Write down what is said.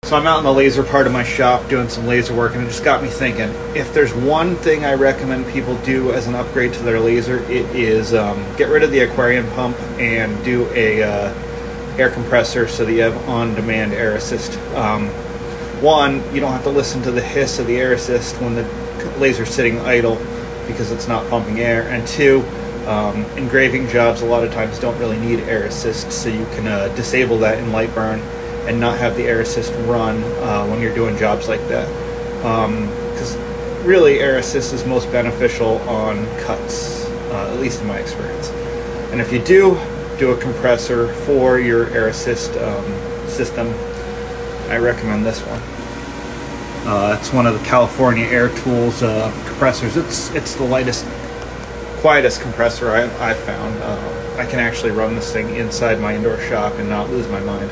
So I'm out in the laser part of my shop doing some laser work, and it just got me thinking, if there's one thing I recommend people do as an upgrade to their laser, it is get rid of the aquarium pump and do a air compressor so that you have on-demand air assist. One, you don't have to listen to the hiss of the air assist when the laser's sitting idle because it's not pumping air, and two, engraving jobs a lot of times don't really need air assist, so you can disable that in Lightburn and not have the air assist run when you're doing jobs like that. Because really, air assist is most beneficial on cuts, at least in my experience. And if you do a compressor for your air assist system, I recommend this one. It's one of the California Air Tools compressors. It's the lightest, quietest compressor I've found. I can actually run this thing inside my indoor shop and not lose my mind.